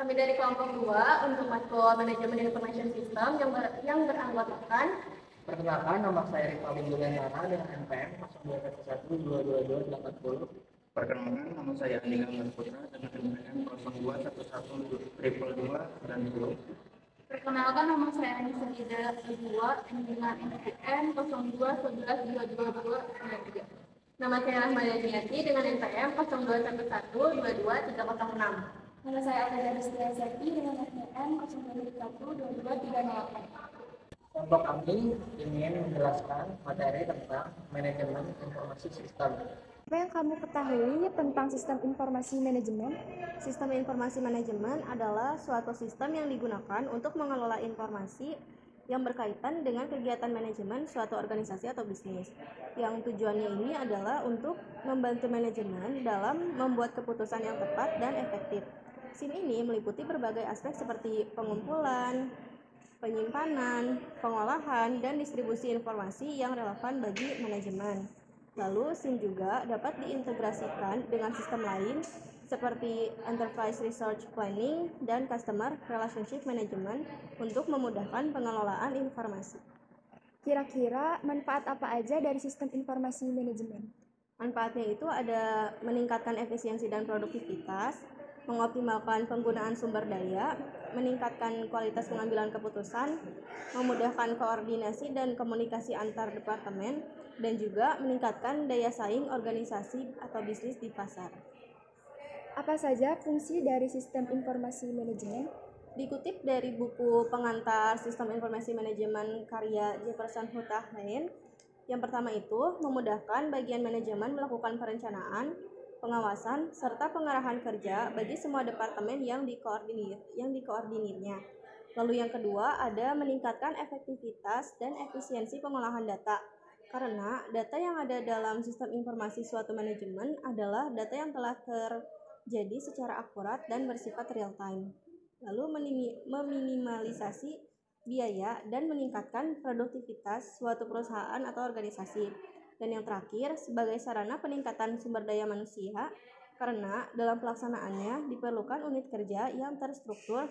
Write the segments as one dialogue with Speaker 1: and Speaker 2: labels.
Speaker 1: Kami dari kelompok 2 untuk matkul Manajemen Information System yang beranggotakan.
Speaker 2: Perkenalkan, nama saya Rivaldi Julianara dengan NPM 0211222280.
Speaker 3: Perkenalkan, nama saya Andi Ganggar Putra dengan NPM 0211222290.
Speaker 1: Perkenalkan, nama saya Anissa Ida Kedua dengan NPM 0211222293. Nama saya Rahmada Niati dengan NPM 0211222306.
Speaker 4: Nama saya Alda Rustiazati dengan NPM 02212238.
Speaker 2: Kelompok kami ingin menjelaskan materi tentang manajemen informasi sistem.
Speaker 4: Apa yang kamu ketahui tentang sistem informasi manajemen?
Speaker 5: Sistem informasi manajemen adalah suatu sistem yang digunakan untuk mengelola informasi yang berkaitan dengan kegiatan manajemen suatu organisasi atau bisnis. Yang tujuannya ini adalah untuk membantu manajemen dalam membuat keputusan yang tepat dan efektif. SIM ini meliputi berbagai aspek seperti pengumpulan, penyimpanan, pengolahan, dan distribusi informasi yang relevan bagi manajemen. Lalu, SIM juga dapat diintegrasikan dengan sistem lain seperti Enterprise Resource Planning dan Customer Relationship Management untuk memudahkan pengelolaan informasi.
Speaker 4: Kira-kira manfaat apa aja dari sistem informasi manajemen?
Speaker 5: Manfaatnya itu ada meningkatkan efisiensi dan produktivitas, mengoptimalkan penggunaan sumber daya, meningkatkan kualitas pengambilan keputusan, memudahkan koordinasi dan komunikasi antar departemen, dan juga meningkatkan daya saing organisasi atau bisnis di pasar.
Speaker 4: Apa saja fungsi dari sistem informasi manajemen?
Speaker 5: Dikutip dari buku pengantar Sistem Informasi Manajemen karya Jefferson Huthahn, yang pertama itu memudahkan bagian manajemen melakukan perencanaan, pengawasan, serta pengarahan kerja bagi semua departemen yang dikoordinirnya. Lalu yang kedua ada meningkatkan efektivitas dan efisiensi pengolahan data. Karena data yang ada dalam sistem informasi suatu manajemen adalah data yang telah terjadi secara akurat dan bersifat real time. Lalu meminimalisasi biaya dan meningkatkan produktivitas suatu perusahaan atau organisasi. Dan yang terakhir, sebagai sarana peningkatan sumber daya manusia, karena dalam pelaksanaannya diperlukan unit kerja yang terstruktur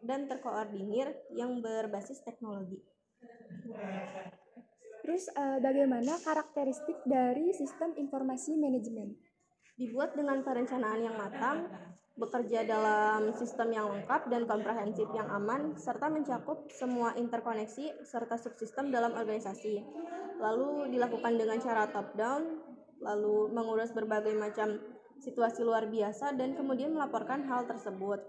Speaker 5: dan terkoordinir yang berbasis teknologi.
Speaker 4: Terus bagaimana karakteristik dari sistem informasi manajemen?
Speaker 5: Dibuat dengan perencanaan yang matang, bekerja dalam sistem yang lengkap dan komprehensif yang aman, serta mencakup semua interkoneksi serta subsistem dalam organisasi. Lalu dilakukan dengan cara top-down, lalu mengurus berbagai macam situasi luar biasa dan kemudian melaporkan hal tersebut.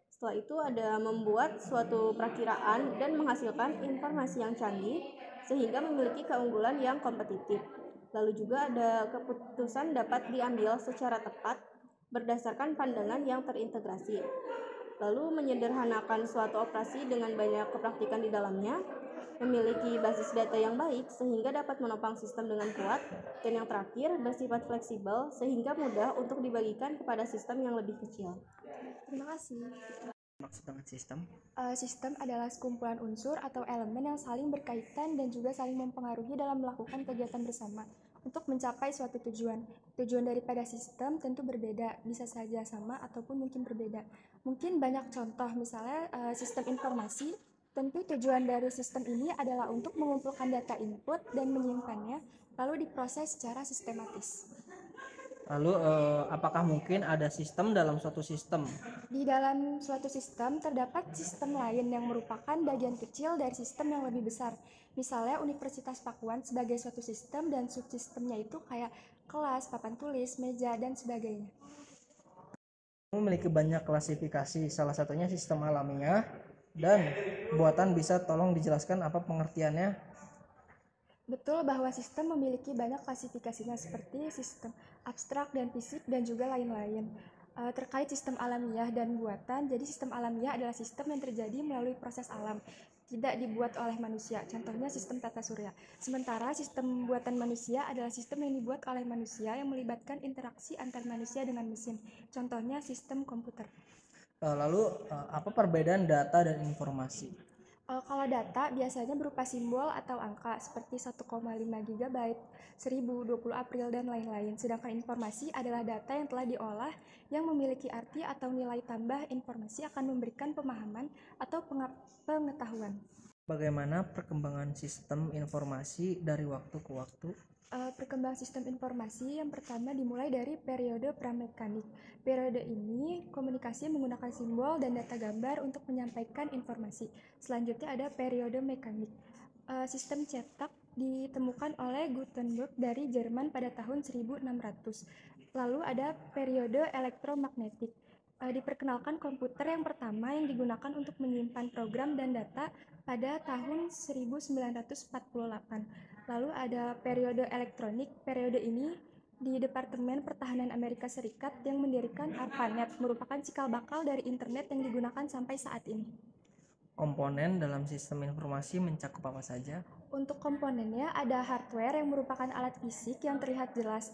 Speaker 5: Setelah itu ada membuat suatu perakiraan dan menghasilkan informasi yang canggih sehingga memiliki keunggulan yang kompetitif. Lalu juga ada keputusan dapat diambil secara tepat berdasarkan pandangan yang terintegrasi. Lalu menyederhanakan suatu operasi dengan banyak kepraktikan di dalamnya, memiliki basis data yang baik sehingga dapat menopang sistem dengan kuat, dan yang terakhir bersifat fleksibel sehingga mudah untuk dibagikan kepada sistem yang lebih kecil.
Speaker 4: Terima kasih.
Speaker 2: Maksud dengan sistem?
Speaker 4: Sistem adalah sekumpulan unsur atau elemen yang saling berkaitan dan juga saling mempengaruhi dalam melakukan kegiatan bersama untuk mencapai suatu tujuan. Tujuan daripada sistem tentu berbeda, bisa saja sama ataupun mungkin berbeda. Mungkin banyak contoh, misalnya sistem informasi. Tentu tujuan dari sistem ini adalah untuk mengumpulkan data input dan menyimpannya, lalu diproses secara sistematis.
Speaker 2: Lalu apakah mungkin ada sistem dalam suatu sistem?
Speaker 4: Di dalam suatu sistem terdapat sistem lain yang merupakan bagian kecil dari sistem yang lebih besar. Misalnya Universitas Pakuan sebagai suatu sistem dan subsistemnya itu kayak kelas, papan tulis, meja, dan sebagainya.
Speaker 2: Memiliki banyak klasifikasi, salah satunya sistem alamiah dan buatan. Bisa tolong dijelaskan apa pengertiannya?
Speaker 4: Betul bahwa sistem memiliki banyak klasifikasinya seperti sistem abstrak dan fisik dan juga lain-lain. Terkait sistem alamiah dan buatan, jadi sistem alamiah adalah sistem yang terjadi melalui proses alam, tidak dibuat oleh manusia, contohnya sistem tata surya. Sementara sistem buatan manusia adalah sistem yang dibuat oleh manusia yang melibatkan interaksi antar manusia dengan mesin, contohnya sistem komputer.
Speaker 2: Lalu apa perbedaan data dan informasi?
Speaker 4: Kalau data biasanya berupa simbol atau angka seperti 1,5 GB, 1000, 20 April, dan lain-lain. Sedangkan informasi adalah data yang telah diolah yang memiliki arti atau nilai tambah. Informasi akan memberikan pemahaman atau pengetahuan.
Speaker 2: Bagaimana perkembangan sistem informasi dari waktu ke waktu?
Speaker 4: Perkembangan sistem informasi yang pertama dimulai dari periode pramekanik. Periode ini komunikasi menggunakan simbol dan data gambar untuk menyampaikan informasi. Selanjutnya ada periode mekanik. Sistem cetak ditemukan oleh Gutenberg dari Jerman pada tahun 1600. Lalu ada periode elektromagnetik. Diperkenalkan komputer yang pertama yang digunakan untuk menyimpan program dan data pada tahun 1948. Lalu ada periode elektronik. Periode ini di Departemen Pertahanan Amerika Serikat yang mendirikan ARPANET, merupakan cikal bakal dari internet yang digunakan sampai saat ini.
Speaker 2: Komponen dalam sistem informasi mencakup apa saja?
Speaker 4: Untuk komponennya ada hardware yang merupakan alat fisik yang terlihat jelas,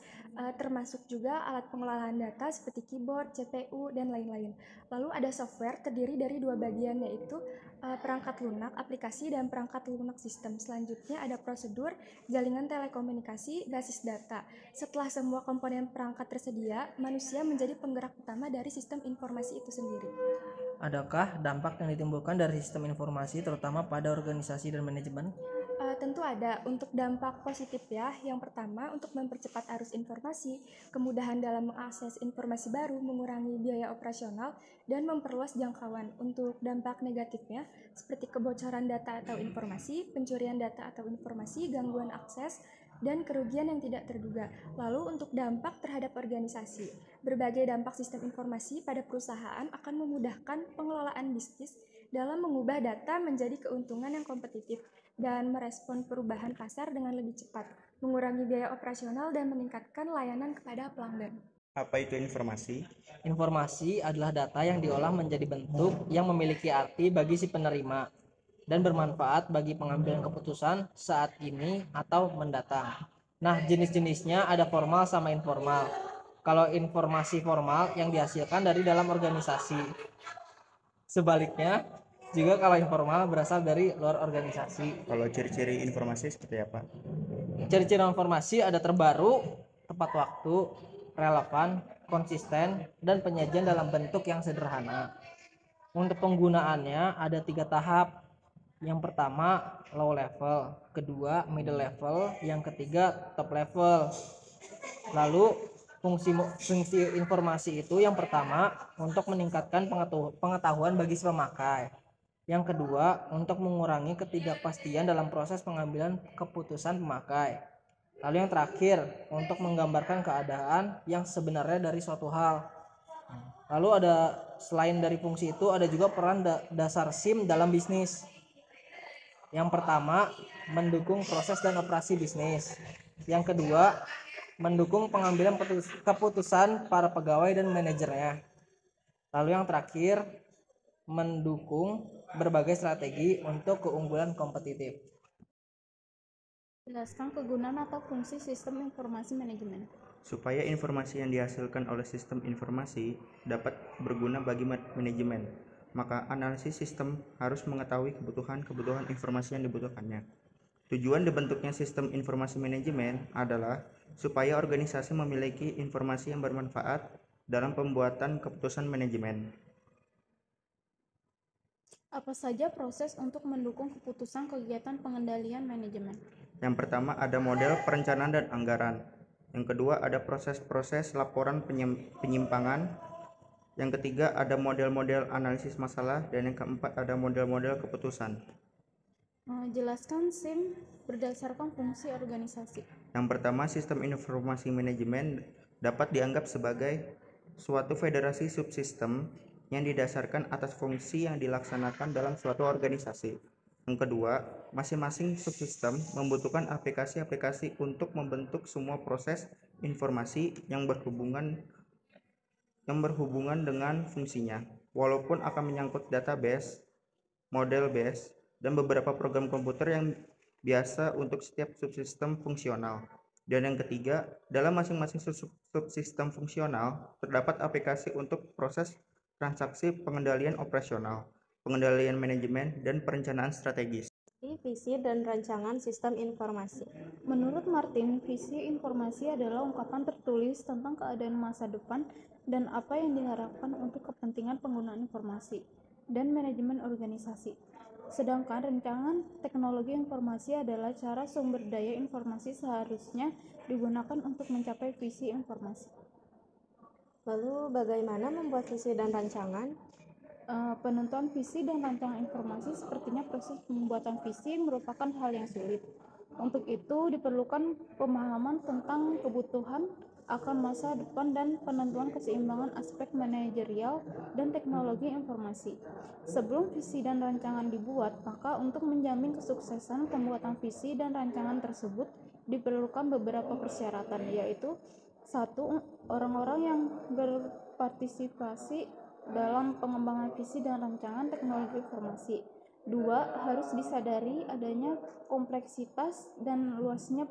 Speaker 4: termasuk juga alat pengelolaan data seperti keyboard, CPU, dan lain-lain. Lalu ada software terdiri dari dua bagian, yaitu perangkat lunak aplikasi dan perangkat lunak sistem. Selanjutnya ada prosedur, jaringan telekomunikasi, basis data. Setelah semua komponen perangkat tersedia, manusia menjadi penggerak utama dari sistem informasi itu sendiri.
Speaker 2: Adakah dampak yang ditimbulkan dari sistem informasi terutama pada organisasi dan manajemen?
Speaker 4: Tentu ada. Untuk dampak positif ya, yang pertama untuk mempercepat arus informasi, kemudahan dalam mengakses informasi baru, mengurangi biaya operasional, dan memperluas jangkauan. Untuk dampak negatifnya, seperti kebocoran data atau informasi, pencurian data atau informasi, gangguan akses, dan kerugian yang tidak terduga. Lalu untuk dampak terhadap organisasi, berbagai dampak sistem informasi pada perusahaan akan memudahkan pengelolaan bisnis dalam mengubah data menjadi keuntungan yang kompetitif dan merespon perubahan pasar dengan lebih cepat, mengurangi biaya operasional dan meningkatkan layanan kepada pelanggan.
Speaker 3: Apa itu informasi?
Speaker 2: Informasi adalah data yang diolah menjadi bentuk yang memiliki arti bagi si penerima dan bermanfaat bagi pengambilan keputusan saat ini atau mendatang. Nah, jenis-jenisnya ada formal sama informal. Kalau informasi formal yang dihasilkan dari dalam organisasi. Sebaliknya, juga kalau informal berasal dari luar organisasi.
Speaker 3: Kalau ciri-ciri informasi seperti apa?
Speaker 2: Ciri-ciri informasi ada terbaru, tepat waktu, relevan, konsisten, dan penyajian dalam bentuk yang sederhana. Untuk penggunaannya ada 3 tahap. Yang pertama low level, kedua middle level, yang ketiga top level. Lalu fungsi informasi itu yang pertama untuk meningkatkan pengetahuan bagi si pemakai. Yang kedua, untuk mengurangi ketidakpastian dalam proses pengambilan keputusan pemakai. Lalu yang terakhir, untuk menggambarkan keadaan yang sebenarnya dari suatu hal. Lalu ada, selain dari fungsi itu, ada juga peran dasar SIM dalam bisnis. Yang pertama, mendukung proses dan operasi bisnis. Yang kedua, mendukung pengambilan keputusan para pegawai dan manajernya. Lalu yang terakhir, mendukung berbagai strategi untuk keunggulan kompetitif.
Speaker 6: Jelaskan kegunaan atau fungsi sistem informasi manajemen.
Speaker 3: Supaya informasi yang dihasilkan oleh sistem informasi dapat berguna bagi manajemen, maka analisis sistem harus mengetahui kebutuhan informasi yang dibutuhkannya. Tujuan dibentuknya sistem informasi manajemen adalah supaya organisasi memiliki informasi yang bermanfaat dalam pembuatan keputusan manajemen.
Speaker 6: Apa saja proses untuk mendukung keputusan kegiatan pengendalian manajemen?
Speaker 3: Yang pertama ada model perencanaan dan anggaran. Yang kedua ada proses-proses laporan penyimpangan. Yang ketiga ada model-model analisis masalah. Dan yang keempat ada model-model keputusan.
Speaker 6: Jelaskan SIM berdasarkan fungsi organisasi.
Speaker 3: Yang pertama, sistem informasi manajemen dapat dianggap sebagai suatu federasi subsistem yang didasarkan atas fungsi yang dilaksanakan dalam suatu organisasi. Yang kedua, masing-masing subsistem membutuhkan aplikasi-aplikasi untuk membentuk semua proses informasi yang berhubungan dengan fungsinya, walaupun akan menyangkut database, model base, dan beberapa program komputer yang biasa untuk setiap subsistem fungsional. Dan yang ketiga, dalam masing-masing subsistem fungsional terdapat aplikasi untuk proses transaksi pengendalian operasional. pengendalian manajemen, dan perencanaan strategis.
Speaker 5: Visi dan rancangan sistem informasi.
Speaker 6: Menurut Martin, visi informasi adalah ungkapan tertulis tentang keadaan masa depan dan apa yang diharapkan untuk kepentingan penggunaan informasi dan manajemen organisasi. Sedangkan rancangan teknologi informasi adalah cara sumber daya informasi seharusnya digunakan untuk mencapai visi informasi.
Speaker 5: Lalu bagaimana membuat visi dan rancangan?
Speaker 6: Penentuan visi dan rancangan informasi sepertinya proses pembuatan visi merupakan hal yang sulit. Untuk itu diperlukan pemahaman tentang kebutuhan akan masa depan dan penentuan keseimbangan aspek manajerial dan teknologi informasi. Sebelum visi dan rancangan dibuat, maka untuk menjamin kesuksesan pembuatan visi dan rancangan tersebut diperlukan beberapa persyaratan, yaitu 1. Orang-orang yang berpartisipasi dalam pengembangan visi dan rancangan teknologi informasi. 2. Harus disadari adanya kompleksitas dan luasnya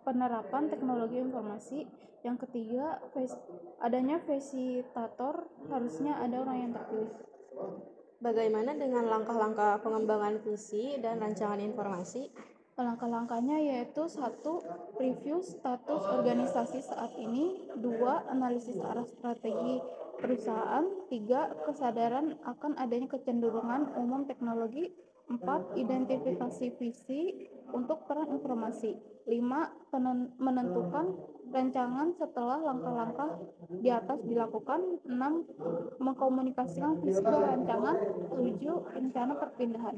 Speaker 6: penerapan teknologi informasi. Yang ketiga, adanya fasilitator, harusnya ada orang yang terpilih.
Speaker 5: Bagaimana dengan langkah-langkah pengembangan visi dan rancangan informasi?
Speaker 6: Langkah-langkahnya yaitu 1. Review status organisasi saat ini. 2. Analisis arah strategi perusahaan. 3. Kesadaran akan adanya kecenderungan umum teknologi. 4. Identifikasi visi untuk peran informasi. 5. Menentukan rancangan setelah langkah-langkah di atas dilakukan. 6. Mengkomunikasikan visi dan rancangan. 7. Rencana perpindahan.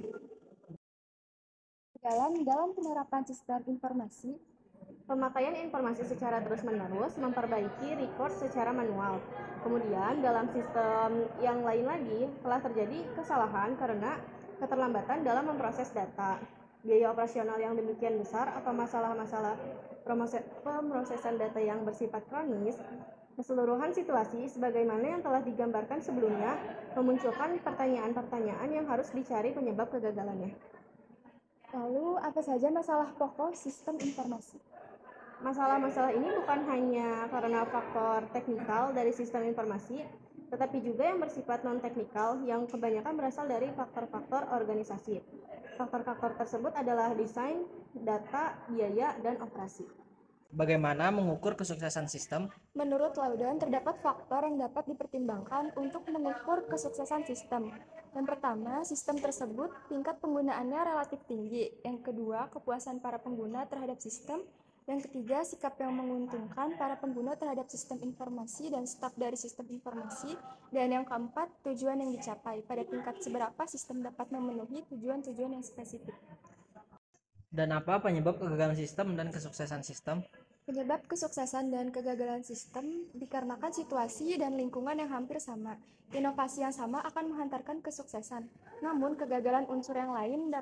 Speaker 4: Dalam penerapan sistem informasi,
Speaker 5: Pemakaian informasi secara terus-menerus memperbaiki record secara manual. Kemudian dalam sistem yang lain lagi telah terjadi kesalahan karena keterlambatan dalam memproses data, biaya operasional yang demikian besar atau masalah-masalah pemrosesan data yang bersifat kronis. Keseluruhan situasi sebagaimana yang telah digambarkan sebelumnya memunculkan pertanyaan-pertanyaan yang harus dicari penyebab kegagalannya.
Speaker 4: lalu apa saja masalah pokok sistem informasi?
Speaker 5: Masalah-masalah ini bukan hanya karena faktor teknikal dari sistem informasi, tetapi juga yang bersifat non-teknikal yang kebanyakan berasal dari faktor-faktor organisasi. Faktor-faktor tersebut adalah desain, data, biaya, dan operasi.
Speaker 2: Bagaimana mengukur kesuksesan sistem?
Speaker 4: Menurut Laudan, terdapat faktor yang dapat dipertimbangkan untuk mengukur kesuksesan sistem. Yang pertama, sistem tersebut tingkat penggunaannya relatif tinggi. Yang kedua, kepuasan para pengguna terhadap sistem. Yang ketiga, sikap yang menguntungkan para pengguna terhadap sistem informasi dan staf dari sistem informasi. Dan yang keempat, tujuan yang dicapai. Pada tingkat seberapa sistem dapat memenuhi tujuan-tujuan yang spesifik.
Speaker 2: Dan apa penyebab kegagalan sistem dan kesuksesan sistem?
Speaker 4: Penyebab kesuksesan dan kegagalan sistem dikarenakan situasi dan lingkungan yang hampir sama. Inovasi yang sama akan menghantarkan kesuksesan. Namun, kegagalan unsur yang lain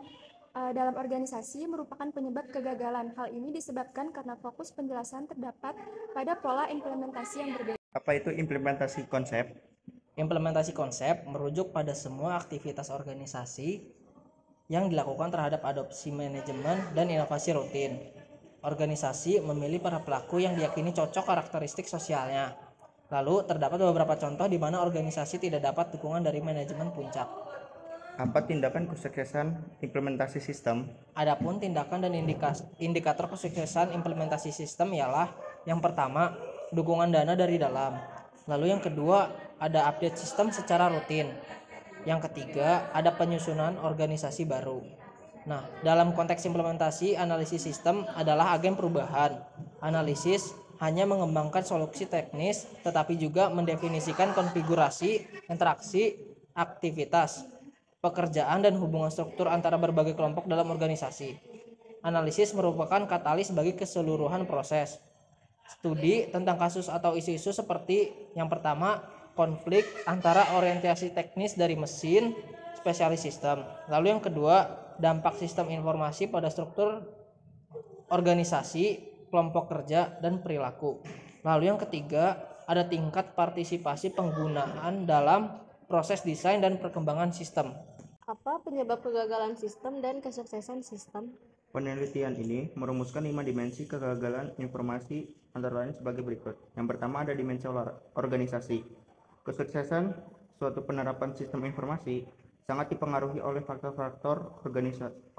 Speaker 4: dalam organisasi merupakan penyebab kegagalan. Hal ini disebabkan karena fokus penjelasan terdapat pada pola implementasi yang berbeda.
Speaker 3: Apa itu implementasi konsep?
Speaker 2: Implementasi konsep merujuk pada semua aktivitas organisasi yang dilakukan terhadap adopsi manajemen dan inovasi rutin. Organisasi memilih para pelaku yang diyakini cocok karakteristik sosialnya. Lalu terdapat beberapa contoh di mana organisasi tidak dapat dukungan dari manajemen puncak.
Speaker 3: Apa tindakan kesuksesan implementasi sistem?
Speaker 2: Adapun tindakan dan indikator kesuksesan implementasi sistem ialah yang pertama, dukungan dana dari dalam. Lalu yang kedua, ada update sistem secara rutin. Yang ketiga, ada penyusunan organisasi baru. Nah, dalam konteks implementasi, analisis sistem adalah agen perubahan. Analisis hanya mengembangkan solusi teknis, tetapi juga mendefinisikan konfigurasi, interaksi, aktivitas, pekerjaan, dan hubungan struktur antara berbagai kelompok dalam organisasi. Analisis merupakan katalis bagi keseluruhan proses. Studi tentang kasus atau isu-isu seperti yang pertama, konflik antara orientasi teknis dari mesin, spesialis sistem. Lalu yang kedua, dampak sistem informasi pada struktur organisasi, kelompok kerja, dan perilaku. Lalu yang ketiga, ada tingkat partisipasi penggunaan dalam proses desain dan perkembangan sistem.
Speaker 5: Apa penyebab kegagalan sistem dan kesuksesan sistem?
Speaker 3: Penelitian ini merumuskan 5 dimensi kegagalan informasi antara lain sebagai berikut. Yang pertama ada dimensi organisasi. Kesuksesan suatu penerapan sistem informasi sangat dipengaruhi oleh faktor-faktor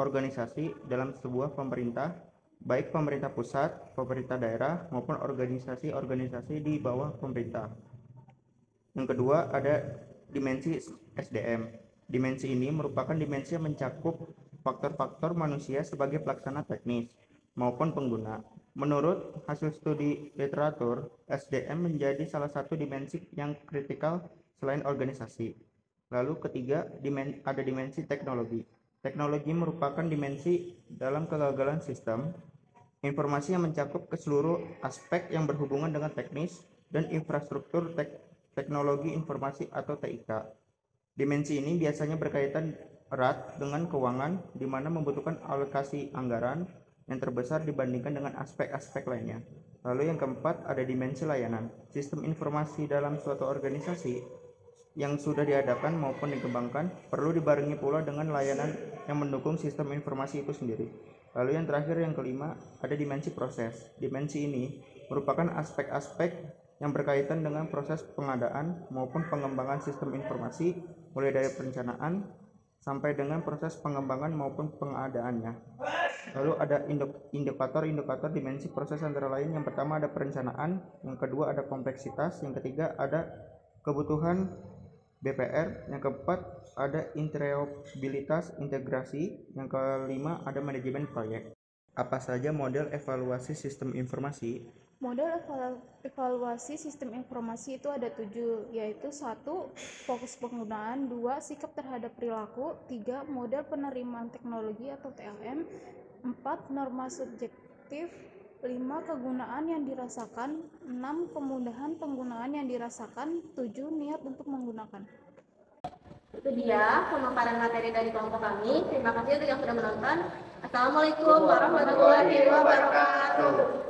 Speaker 3: organisasi dalam sebuah pemerintah, baik pemerintah pusat, pemerintah daerah, maupun organisasi-organisasi di bawah pemerintah. Yang kedua, ada dimensi SDM. Dimensi ini merupakan dimensi yang mencakup faktor-faktor manusia sebagai pelaksana teknis maupun pengguna. Menurut hasil studi literatur, SDM menjadi salah satu dimensi yang kritikal selain organisasi. Lalu ketiga, ada dimensi teknologi. Teknologi merupakan dimensi dalam kegagalan sistem informasi yang mencakup keseluruh aspek yang berhubungan dengan teknis dan infrastruktur teknologi informasi atau TIK. Dimensi ini biasanya berkaitan erat dengan keuangan, di mana membutuhkan alokasi anggaran yang terbesar dibandingkan dengan aspek-aspek lainnya. Lalu yang keempat, ada dimensi layanan. Sistem informasi dalam suatu organisasi yang sudah diadakan maupun dikembangkan perlu dibarengi pula dengan layanan yang mendukung sistem informasi itu sendiri. Lalu yang terakhir, yang kelima, ada dimensi proses. Dimensi ini merupakan aspek-aspek yang berkaitan dengan proses pengadaan maupun pengembangan sistem informasi, mulai dari perencanaan sampai dengan proses pengembangan maupun pengadaannya. Lalu ada indikator dimensi proses antara lain. Yang pertama ada perencanaan, yang kedua ada kompleksitas, yang ketiga ada kebutuhan BPR, yang keempat ada interoperabilitas integrasi, yang kelima ada manajemen proyek. Apa saja model evaluasi sistem informasi?
Speaker 6: Model evaluasi sistem informasi itu ada 7, yaitu 1. Fokus penggunaan, 2. Sikap terhadap perilaku, 3. Model penerimaan teknologi atau TLM, 4. Norma subjektif, 5. Kegunaan yang dirasakan, 6. Kemudahan penggunaan yang dirasakan, 7. Niat untuk menggunakan.
Speaker 1: Itu dia pemaparan materi dari kelompok kami. Terima kasih untuk yang sudah menonton. Assalamualaikum warahmatullahi wabarakatuh.